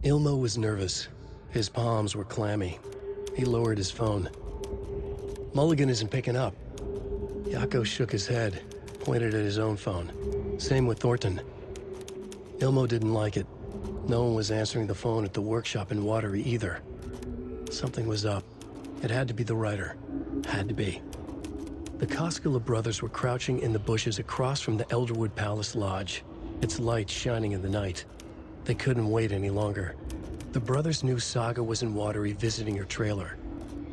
Ilmo was nervous. His palms were clammy. He lowered his phone. Mulligan isn't picking up. Yako shook his head, pointed at his own phone. Same with Thornton. Ilmo didn't like it. No one was answering the phone at the workshop in Watery either. Something was up. It had to be the writer. Had to be. The Koskela brothers were crouching in the bushes across from the Elderwood Palace Lodge, its lights shining in the night. They couldn't wait any longer. The brothers knew Saga was in Watery visiting her trailer.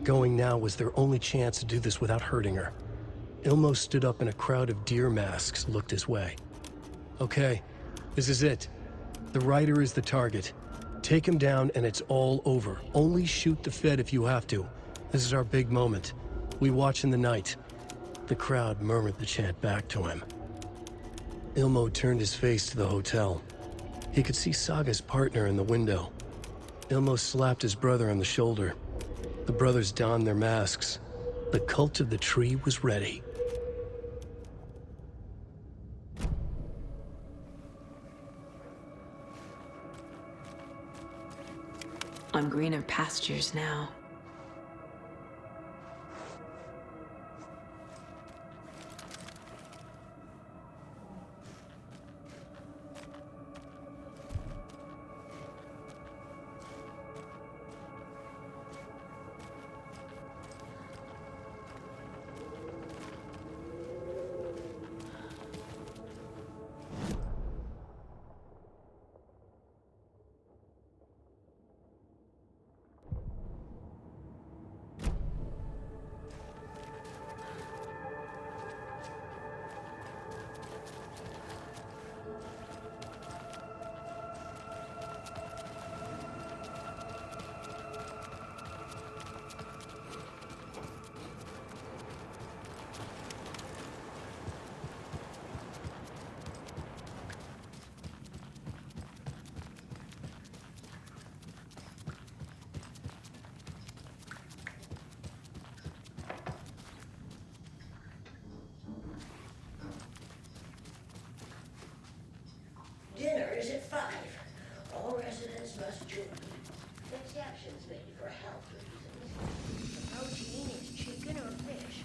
Going now was their only chance to do this without hurting her. Ilmo stood up and a crowd of deer masks looked his way. Okay, this is it. The writer is the target. Take him down and it's all over. Only shoot the Fed if you have to. This is our big moment. We watch in the night. The crowd murmured the chant back to him. Ilmo turned his face to the hotel. He could see Saga's partner in the window. Ilmo slapped his brother on the shoulder. The brothers donned their masks. The cult of the tree was ready. On greener pastures now. Dinner is at 5. All residents must join. Exceptions made for health reasons. The protein is chicken or fish.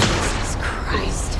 Jesus Christ.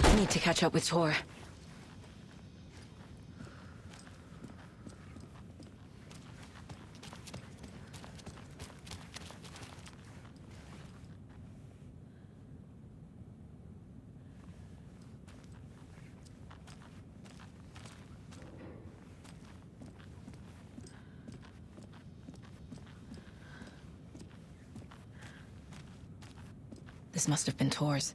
I need to catch up with Tor. This must have been Tor's.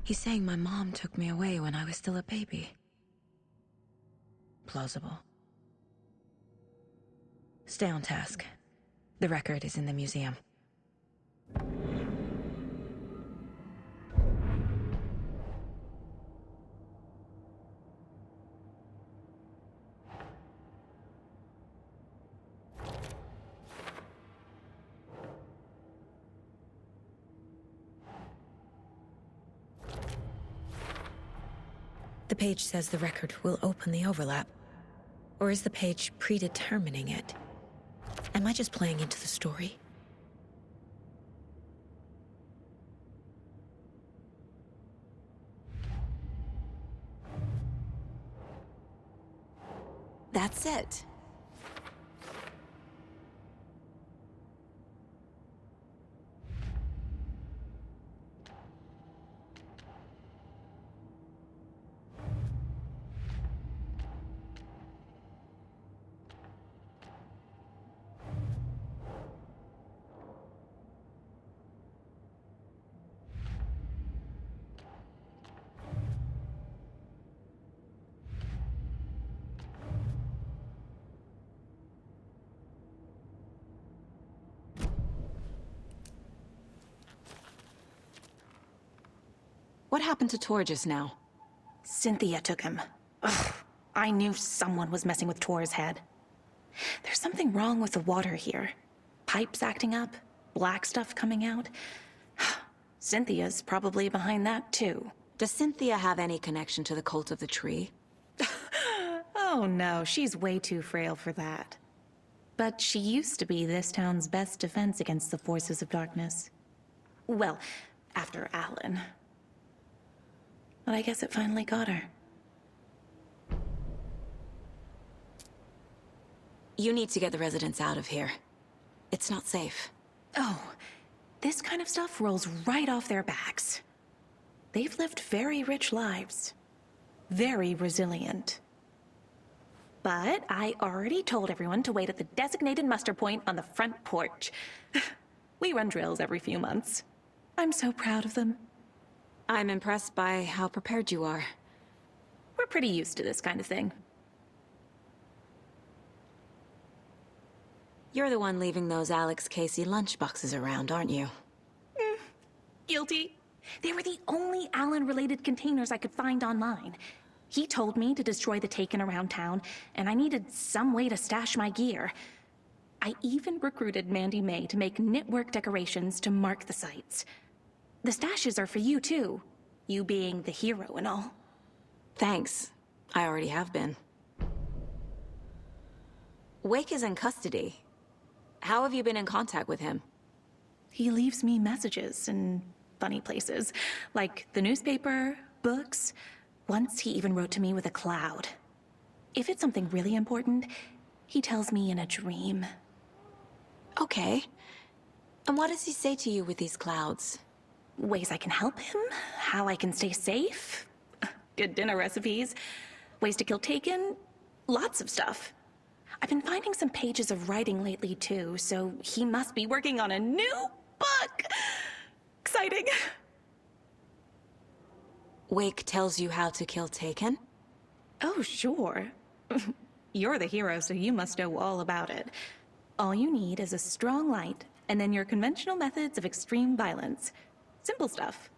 He's saying my mom took me away when I was still a baby. Plausible. Stay on task. The record is in the museum. The page says the record will open the overlap. Or is the page predetermining it? Am I just playing into the story? That's it. What happened to Tor just now? Cynthia took him. Ugh, I knew someone was messing with Tor's head. There's something wrong with the water here. Pipes acting up, black stuff coming out. Cynthia's probably behind that too. Does Cynthia have any connection to the Cult of the Tree? Oh no, she's way too frail for that. But she used to be this town's best defense against the forces of darkness. Well, after Alan. But I guess it finally got her. You need to get the residents out of here. It's not safe. Oh, this kind of stuff rolls right off their backs. They've lived very rich lives. Very resilient. But I already told everyone to wait at the designated muster point on the front porch. We run drills every few months. I'm so proud of them. I'm impressed by how prepared you are. We're pretty used to this kind of thing. You're the one leaving those Alex Casey lunchboxes around, aren't you? Guilty. They were the only Alan-related containers I could find online. He told me to destroy the Taken around town, and I needed some way to stash my gear. I even recruited Mandy May to make knitwork decorations to mark the sites. The stashes are for you, too. You being the hero and all. Thanks. I already have been. Wake is in custody. How have you been in contact with him? He leaves me messages in funny places, like the newspaper, books. Once he even wrote to me with a cloud. If it's something really important, he tells me in a dream. Okay. And what does he say to you with these clouds? Ways I can help him, how I can stay safe, good dinner recipes, ways to kill Taken, lots of stuff. I've been finding some pages of writing lately too, so he must be working on a new book. Exciting. Wake tells you how to kill Taken? Oh, sure. You're the hero, so you must know all about it. All you need is a strong light, and then your conventional methods of extreme violence. Simple stuff.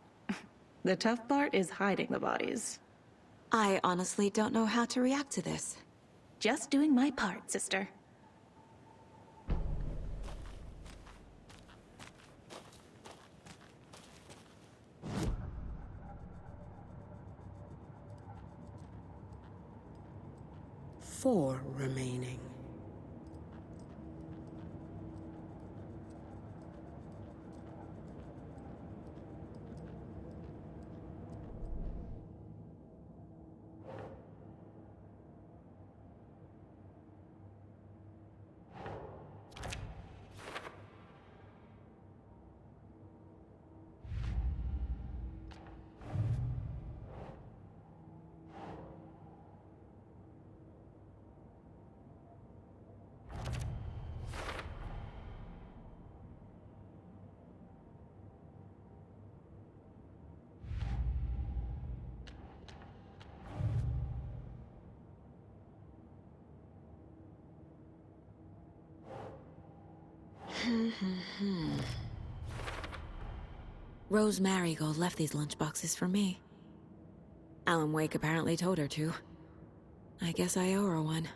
The tough part is hiding the bodies. I honestly don't know how to react to this. Just doing my part, sister. Four remaining. Rose Marigold left these lunchboxes for me. Alan Wake apparently told her to. I guess I owe her one.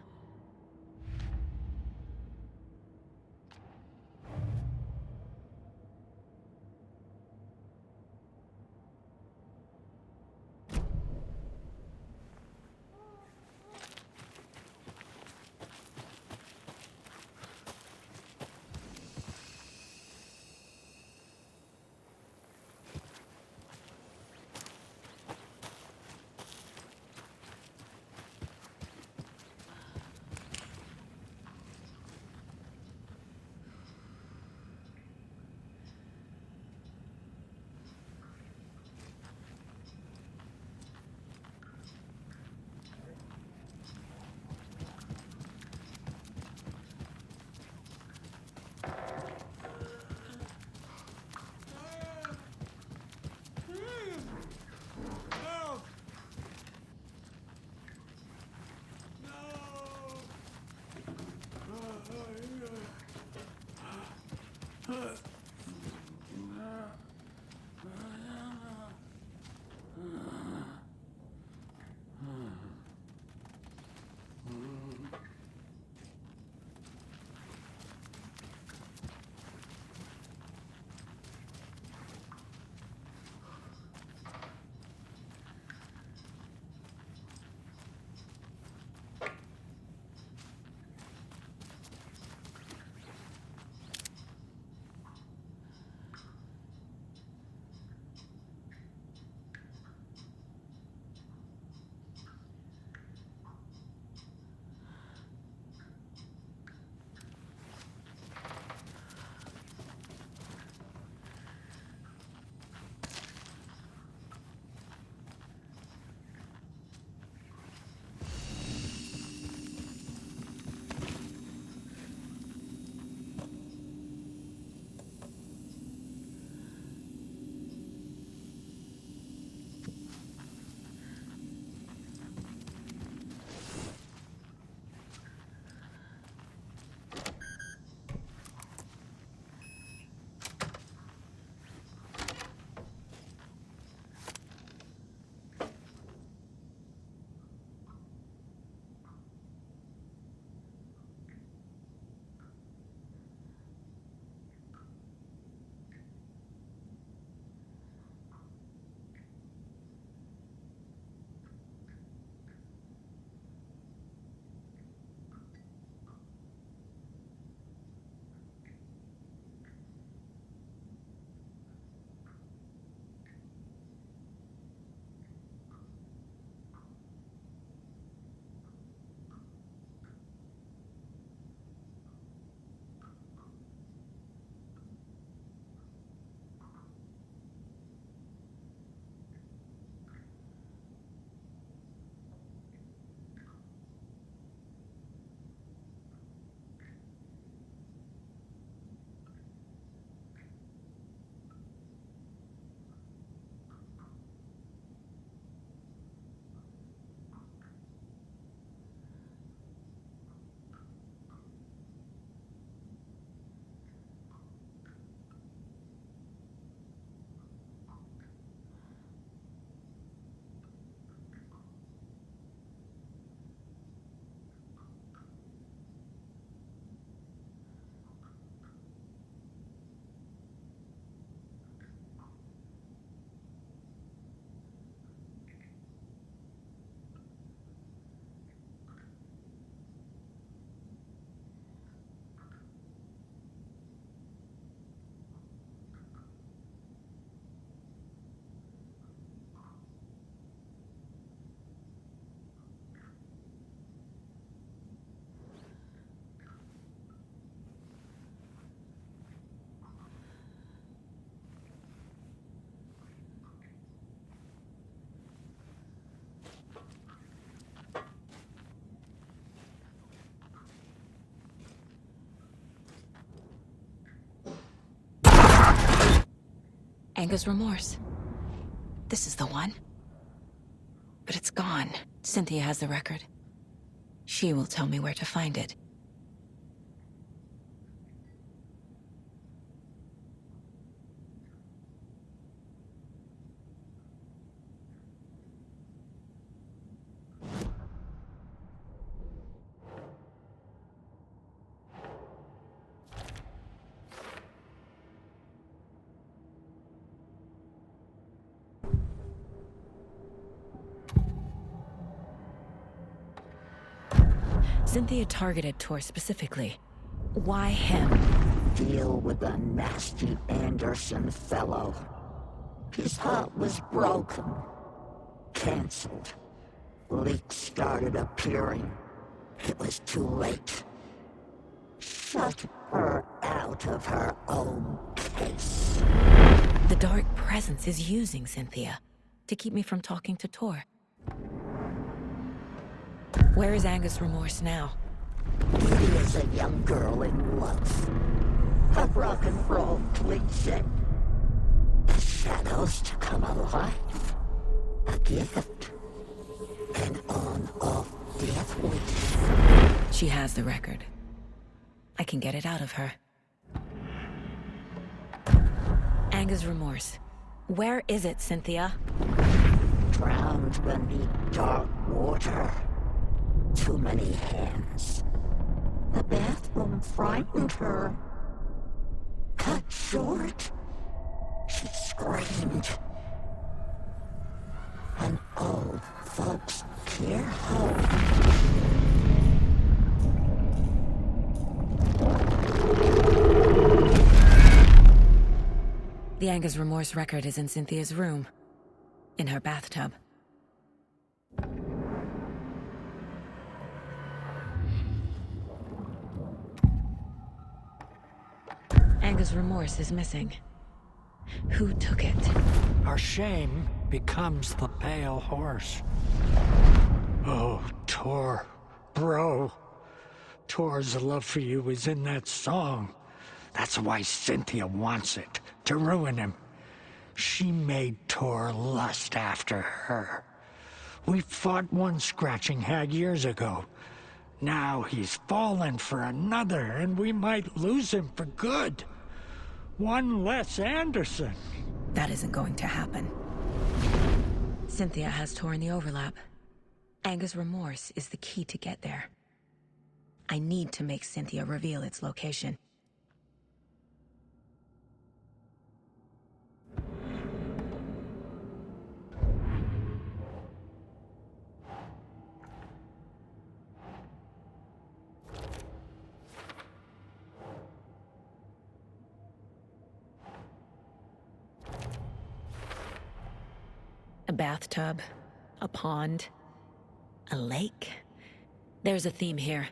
Anger's remorse. This is the one. But it's gone. Cynthia has the record. She will tell me where to find it. Cynthia targeted Tor specifically. Why him? Deal with the nasty Anderson fellow. His heart was broken. Cancelled. Leaks started appearing. It was too late. Shut her out of her own case. The Dark Presence is using Cynthia to keep me from talking to Tor. Where is Angus Remorse now? He is a young girl in love. A rock and roll cliche. The shadows to come alive. A gift. An on-off death wish. She has the record. I can get it out of her. Angus Remorse. Where is it, Cynthia? Drowned beneath dark water. Too many hands. The bathroom frightened her. Cut short. She screamed. An old folks care home. The Angus Remorse record is in Cynthia's room. In her bathtub. Angus Remorse is missing. Who took it? Our shame becomes the pale horse. Oh, Tor. Bro. Tor's love for you is in that song. That's why Cynthia wants it, to ruin him. She made Tor lust after her. We fought one scratching hag years ago. Now he's fallen for another, and we might lose him for good. One less Anderson. That isn't going to happen. Cynthia has Tor in the overlap. Angus Remorse is the key to get there. I need to make Cynthia reveal its location. A bathtub, a pond, a lake. There's a theme here.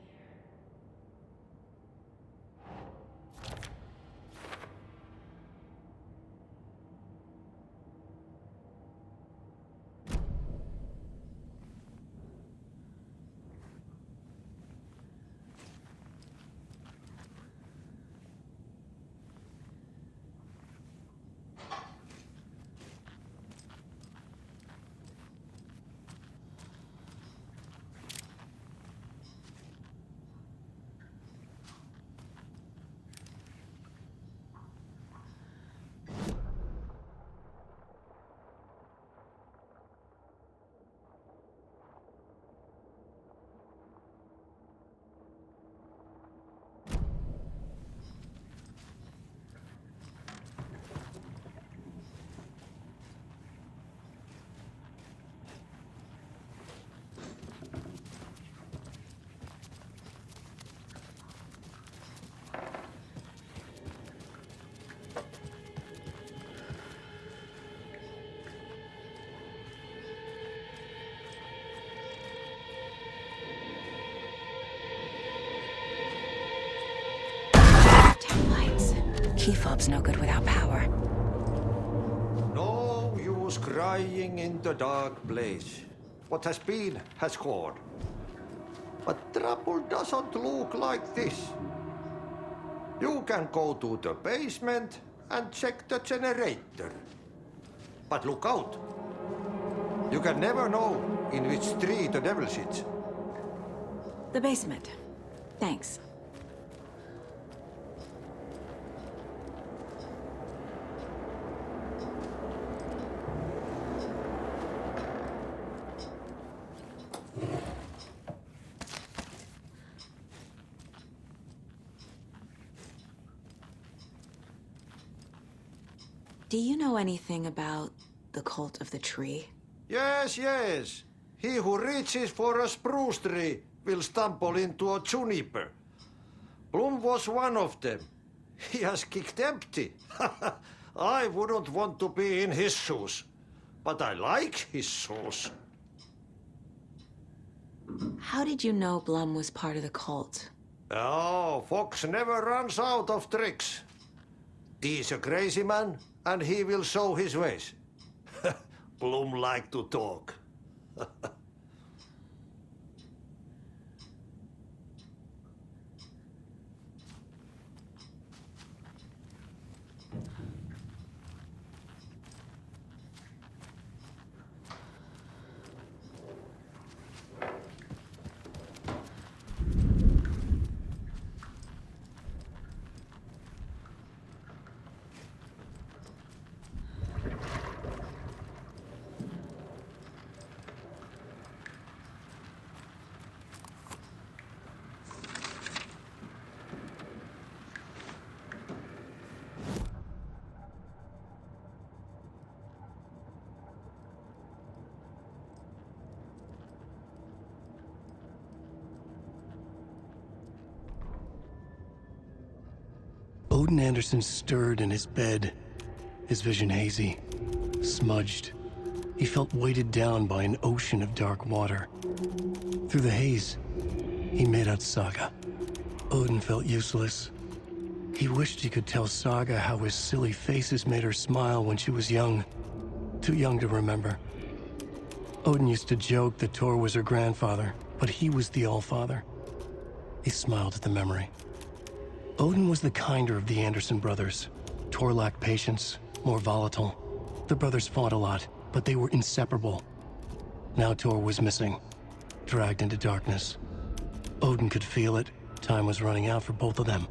Key fob's no good without power. No use crying in the dark place. What has been has gone. But trouble doesn't look like this. You can go to the basement and check the generator. But look out. You can never know in which tree the devil sits. The basement. Thanks. Do you know anything about the Cult of the Tree? Yes, yes. He who reaches for a spruce tree will stumble into a juniper. Bloom was one of them. He has kicked empty. I wouldn't want to be in his shoes, but I like his shoes. How did you know Blum was part of the cult? Oh, Fox never runs out of tricks. He's a crazy man, and he will show his ways. Bloom like to talk. Odin Anderson stirred in his bed, his vision hazy, smudged. He felt weighted down by an ocean of dark water. Through the haze, he made out Saga. Odin felt useless. He wished he could tell Saga how his silly faces made her smile when she was young. Too young to remember. Odin used to joke that Tor was her grandfather, but he was the Allfather. He smiled at the memory. Odin was the kinder of the Anderson brothers. Tor lacked patience, more volatile. The brothers fought a lot, but they were inseparable. Now Tor was missing, dragged into darkness. Odin could feel it. Time was running out for both of them.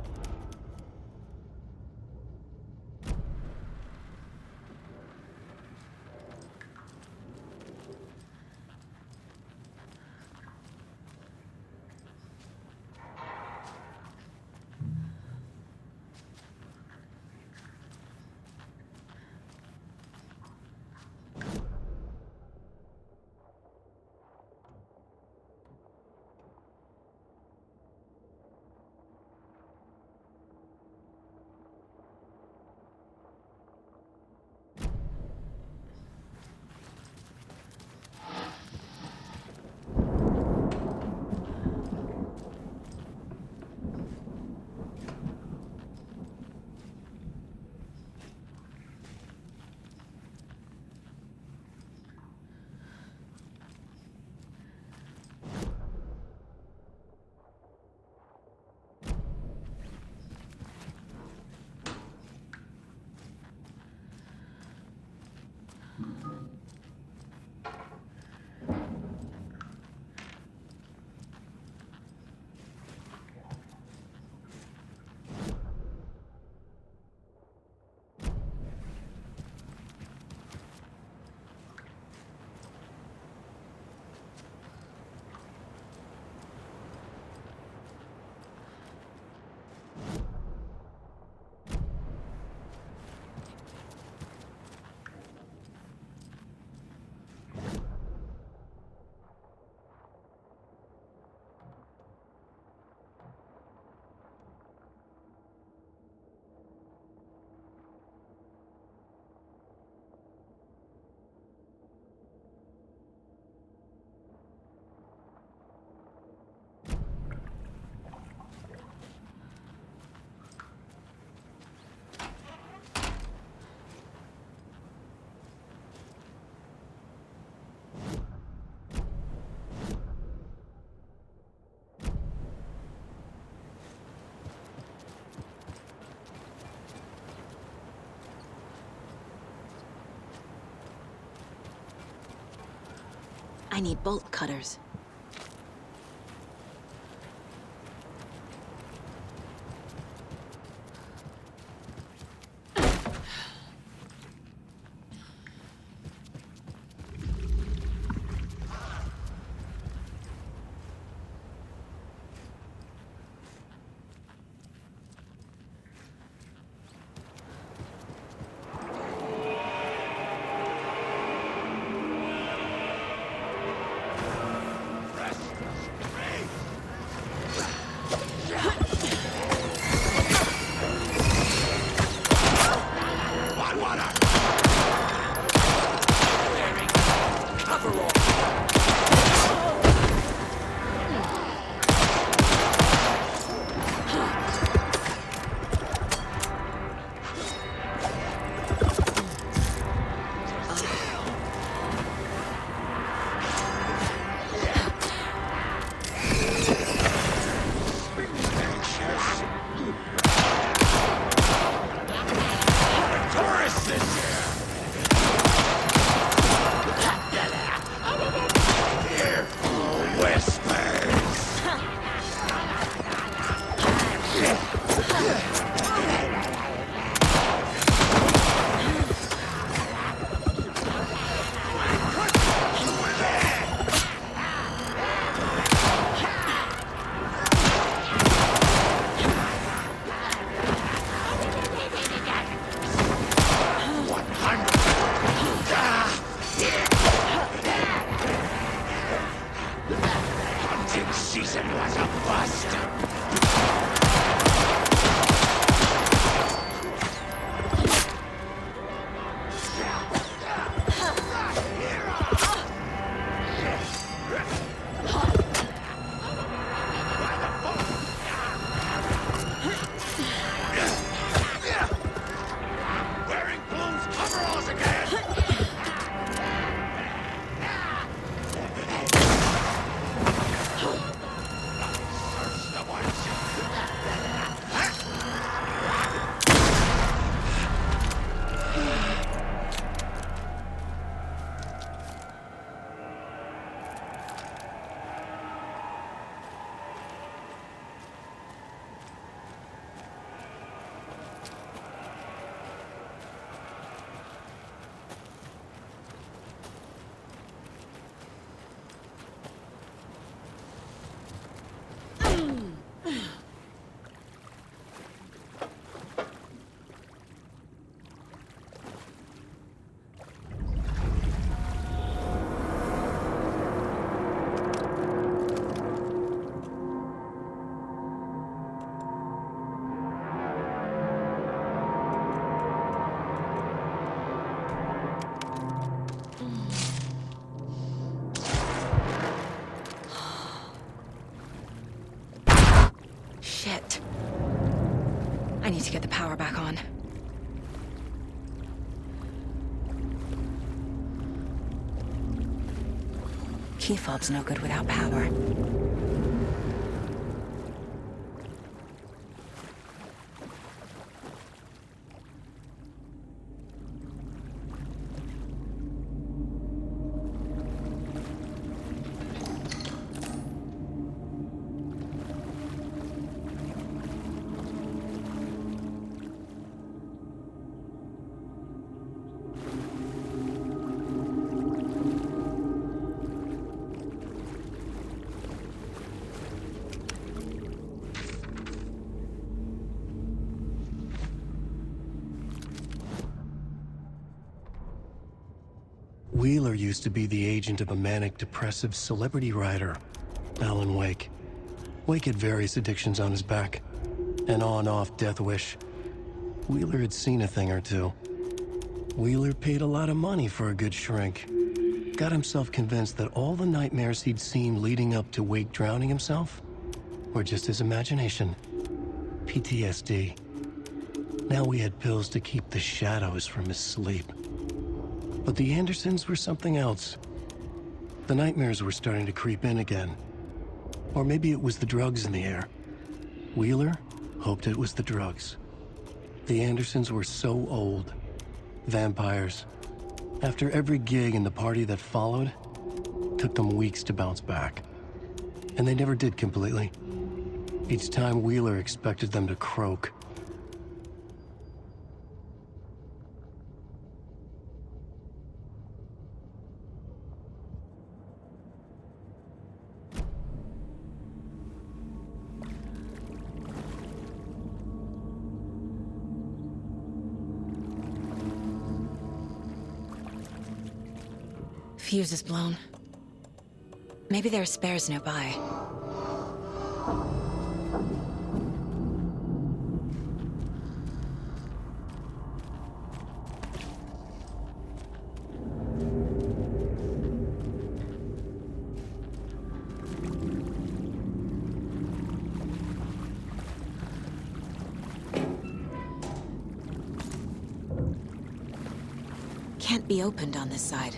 I need bolt cutters. hunting season was a bust. Wearing Bloom's coveralls again! Search the woods. Shit. I need to get the power back on. Key fob's no good without power. Wheeler used to be the agent of a manic-depressive celebrity writer, Alan Wake. Wake had various addictions on his back, an on-off death wish. Wheeler had seen a thing or two. Wheeler paid a lot of money for a good shrink. Got himself convinced that all the nightmares he'd seen leading up to Wake drowning himself were just his imagination. PTSD. Now we had pills to keep the shadows from his sleep. But the Andersons were something else. The nightmares were starting to creep in again. Or maybe it was the drugs in the air. Wheeler hoped it was the drugs. The Andersons were so old. Vampires. After every gig and the party that followed, took them weeks to bounce back. And they never did completely. Each time Wheeler expected them to croak. Fuse is blown. Maybe there are spares nearby. Can't be opened on this side.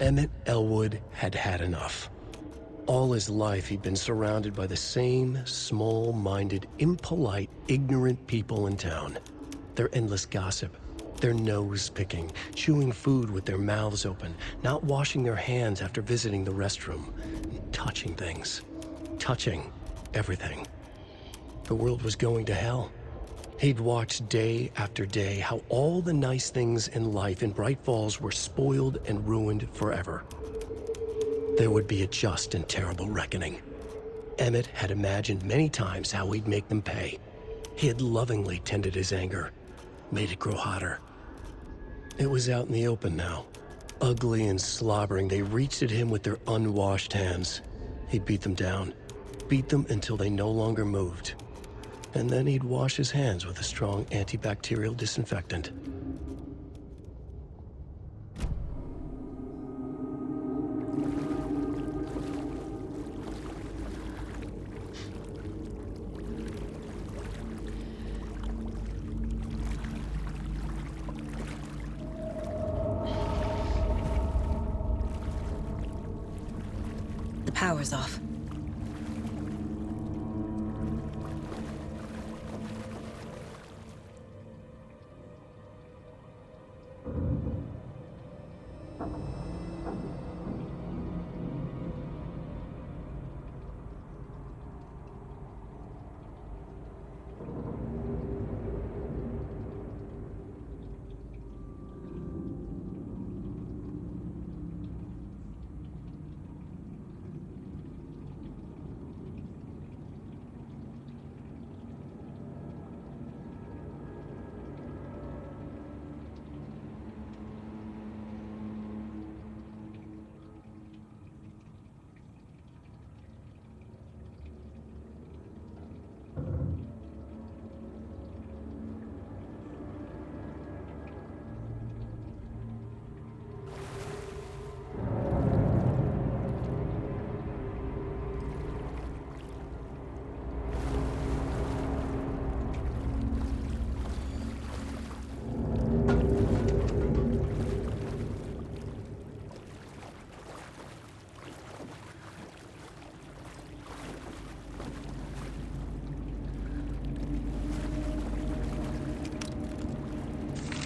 Emmett Elwood had had enough. All his life, he'd been surrounded by the same small-minded, impolite, ignorant people in town. Their endless gossip, their nose-picking, chewing food with their mouths open, not washing their hands after visiting the restroom, and touching things. Touching everything. The world was going to hell. He'd watched day after day how all the nice things in life in Bright Falls were spoiled and ruined forever. There would be a just and terrible reckoning. Emmett had imagined many times how he'd make them pay. He had lovingly tended his anger, made it grow hotter. It was out in the open now. Ugly and slobbering, they reached at him with their unwashed hands. He'd beat them down, beat them until they no longer moved. And then he'd wash his hands with a strong antibacterial disinfectant. The power's off.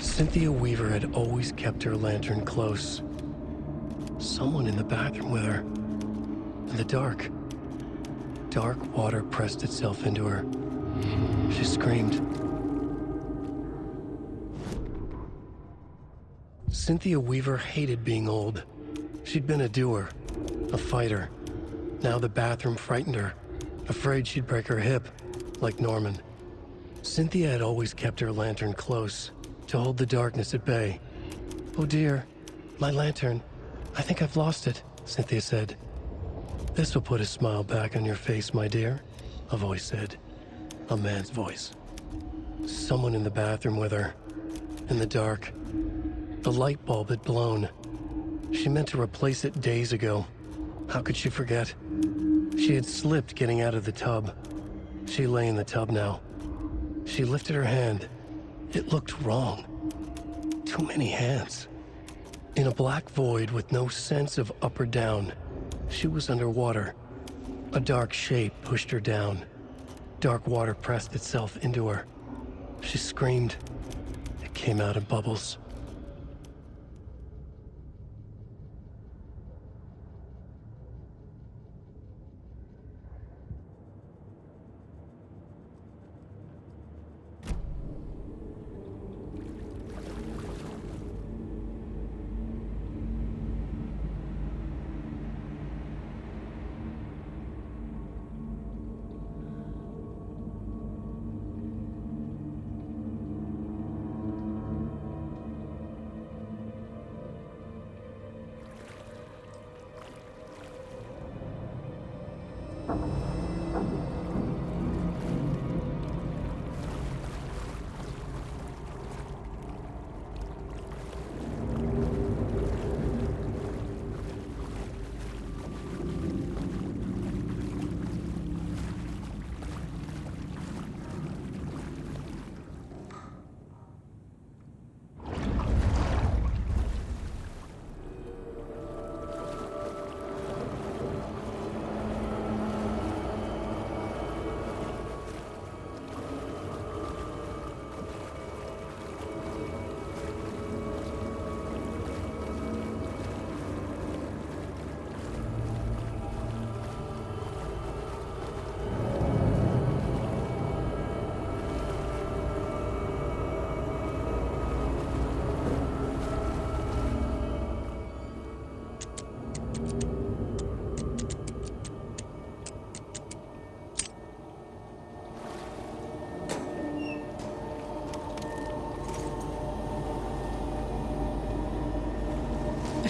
Cynthia Weaver had always kept her lantern close. Someone in the bathroom with her. In the dark. Dark water pressed itself into her. She screamed. Cynthia Weaver hated being old. She'd been a doer, a fighter. Now the bathroom frightened her, afraid she'd break her hip, like Norman. Cynthia had always kept her lantern close, to hold the darkness at bay. "Oh dear, my lantern. I think I've lost it," Cynthia said. "This will put a smile back on your face, my dear," a voice said. A man's voice. Someone in the bathroom with her. In the dark. The light bulb had blown. She meant to replace it days ago. How could she forget? She had slipped getting out of the tub. She lay in the tub now. She lifted her hand. It looked wrong. Too many hands. In a black void with no sense of up or down, she was underwater. A dark shape pushed her down. Dark water pressed itself into her. She screamed. It came out in bubbles.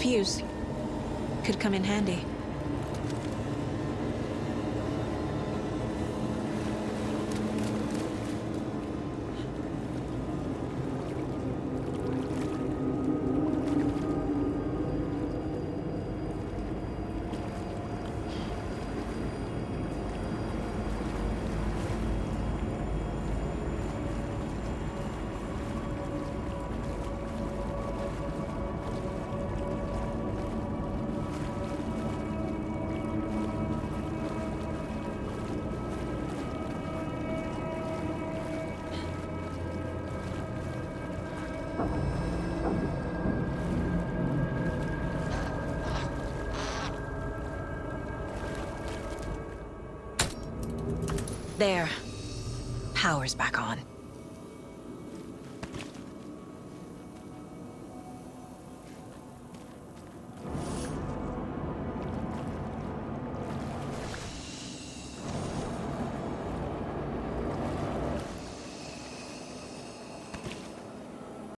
fuse. Could come in handy. There. Power's back on.